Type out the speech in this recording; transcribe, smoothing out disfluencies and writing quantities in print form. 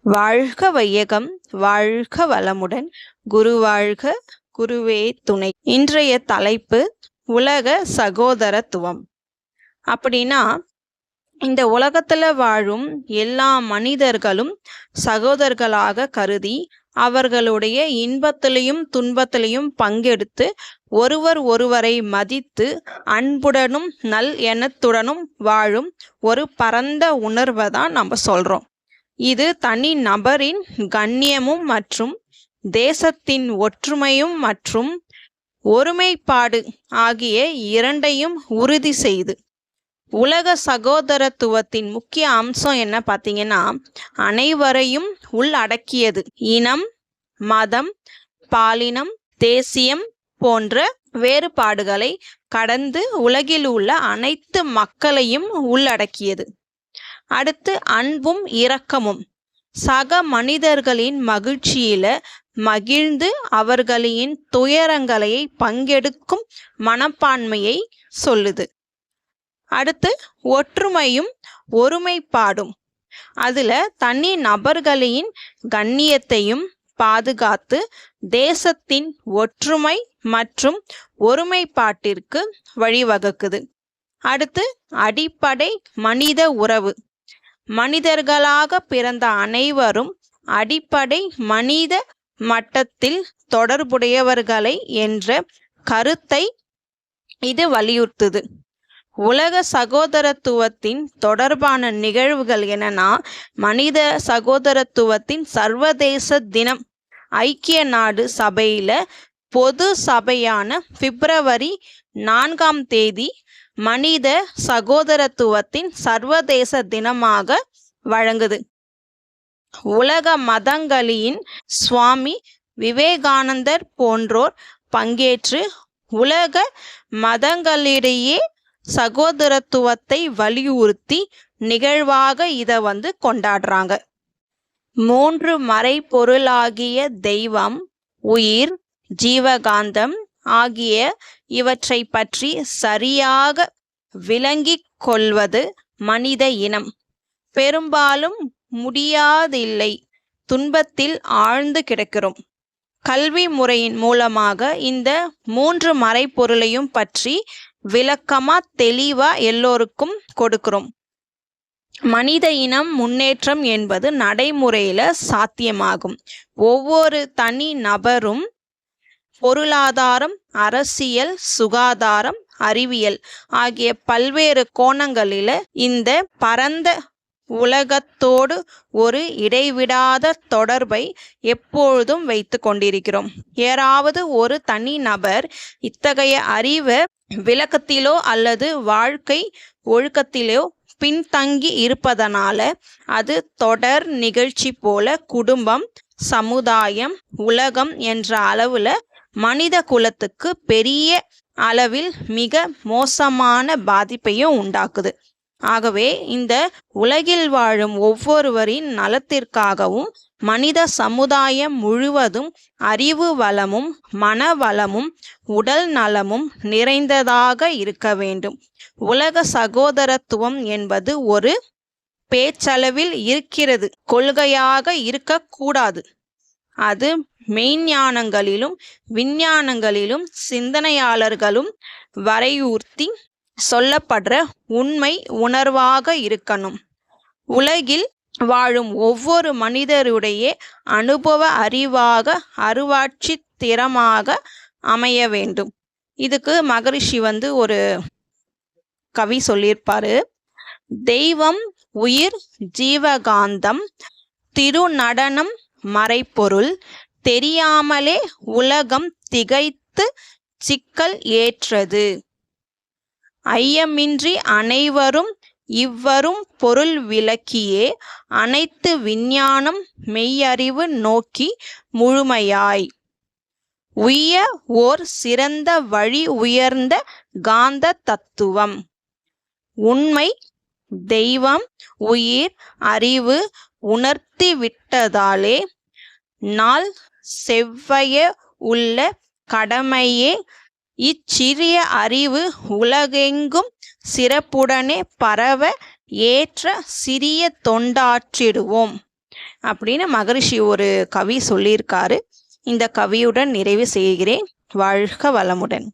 வாழ்க வையகம், வாழ்க வளமுடன். குரு வாழ்க, குருவே துணை. இன்றைய தலைப்பு உலக சகோதரத்துவம். அப்படின்னா, இந்த உலகத்துல வாழும் எல்லா மனிதர்களும் சகோதரர்களாக கருதி அவர்களுடைய இன்பத்திலையும் துன்பத்திலையும் பங்கெடுத்து ஒருவர் ஒருவரை மதித்து அன்புடனும் நல் எண்ணத்துடனும் வாழும் ஒரு பரந்த உணர்வை தான் நம்ம சொல்றோம். இது தனி நபரின் கண்ணியமும் மற்றும் தேசத்தின் ஒற்றுமையும் மற்றும் ஒருமைப்பாடு ஆகிய இரண்டையும் உறுதி செய்து. உலக சகோதரத்துவத்தின் முக்கிய அம்சம் என்ன பார்த்தீங்கன்னா, அனைவரையும் உள்ளடக்கியது. இனம், மதம், பாலினம், தேசியம் போன்ற வேறுபாடுகளை கடந்து உலகில் உள்ள அனைத்து மக்களையும் உள்ளடக்கியது. அடுத்து அன்பும் இரக்கமும். சக மனிதர்களின் மகிழ்ச்சியில மகிழ்ந்து அவர்களின் துயரங்களை பங்கெடுக்கும் மனப்பான்மையை சொல்லுது. அடுத்து ஒற்றுமையும் ஒருமைப்பாடும். அதுல தனி நபர்களின் கண்ணியத்தையும் பாதுகாத்து தேசத்தின் ஒற்றுமை மற்றும் ஒருமைப்பாட்டிற்கு வழிவகுக்குது. அடுத்து அடிப்படை மனித உறவு. மனிதர்களாக பிறந்த அனைவரும் அடிப்படை மனித மட்டத்தில் தொடர்புடையவர்களை என்ற கருத்தை இது வலியுறுத்துது. உலக சகோதரத்துவத்தின் தொடர்பான நிகழ்வுகள் என்னன்னா, மனித சகோதரத்துவத்தின் சர்வதேச தினம் ஐக்கிய நாடு சபையில பொது சபையான பிப்ரவரி 4 மனித சகோதரத்துவத்தின் சர்வதேச தினமாக வழங்குது. உலக மதங்களின் சுவாமி விவேகானந்தர் போன்றோர் பங்கேற்று உலக மதங்களிடையே சகோதரத்துவத்தை வலியுறுத்தி நிகழ்வாக இதை கொண்டாடுறாங்க. 3 மறைபொருளாகிய தெய்வம், உயிர், ஜீவகாந்தம் ஆகிய இவற்றை பற்றி சரியாக விளங்கிக் கொள்வது மனித இனம் பெரும்பாலும் முடியாதில்லை. துன்பத்தில் ஆழ்ந்து கிடக்கிறோம். கல்வி முறையின் மூலமாக இந்த 3 மறைபொருளையும் பற்றி விளக்கமா தெளிவா எல்லோருக்கும் கொடுக்கிறோம். மனித இனம் முன்னேற்றம் என்பது நடைமுறையில சாத்தியமாகும். ஒவ்வொரு தனி நபரும் பொருளாதாரம், அரசியல், சுகாதாரம், அறிவியல் ஆகிய பல்வேறு கோணங்களில இந்த பரந்த உலகத்தோடு ஒரு இடைவிடாத தொடர்பை எப்பொழுதும் வைத்து கொண்டிருக்கிறோம். யாராவது ஒரு தனி நபர் இத்தகைய அறிவை விளக்கத்திலோ அல்லது வாழ்க்கை ஒழுக்கத்திலோ பின்தங்கி இருப்பதனால அது தொடர் நிகழ்ச்சி போல குடும்பம், சமுதாயம், உலகம் என்ற அளவுல மனித குலத்துக்கு பெரிய அளவில் மிக மோசமான பாதிப்பையும் உண்டாக்குது. ஆகவே இந்த உலகில் வாழும் ஒவ்வொருவரின் நலத்திற்காகவும் மனித சமுதாயம் முழுவதும் அறிவு வளமும் மன வளமும் உடல் நலமும் நிறைந்ததாக இருக்க வேண்டும். உலக சகோதரத்துவம் என்பது ஒரு பேச்சளவில் இருக்கிறது, கொள்கையாக இருக்கக்கூடாது. அது மெய்ஞானங்களிலும் விஞ்ஞானங்களிலும் சிந்தனையாளர்களும் வரையறுத்தி சொல்லப்படுற உண்மை உணர்வாக இருக்கணும். உலகில் வாழும் ஒவ்வொரு மனிதருடைய அனுபவ அறிவாக அருவாட்சி திறமாக அமைய வேண்டும். இதுக்கு மகரிஷி ஒரு கவி சொல்லியிருப்பாரு. தெய்வம், உயிர், ஜீவகாந்தம், திருநடனம், மறைப்பொருள் தெரியாமலே உலகம் திகைத்து சிக்கல் ஏற்றது. ஐயமின்றி அனைவரும் இவ்வரும் பொருள் விளக்கியே அனைத்து விஞ்ஞானம் மெய்யறிவு நோக்கி முழுமையாய் உய்ய ஓர் சிறந்த வழி உயர்ந்த காந்த தத்துவம். உண்மை தெய்வம், உயிர், அறிவு உணர்த்தி விட்டதாலே நாள் செவ்வைய உள்ள கடமையே இச்சிறிய அறிவு உலகெங்கும் சிறப்புடனே பரவ ஏற்ற சிறிய தொண்டாற்றிடுவோம். அப்படின்னு மகரிஷி ஒரு கவி சொல்லியிருக்காரு. இந்த கவியுடன் நிறைவு செய்கிறேன். வாழ்க வளமுடன்.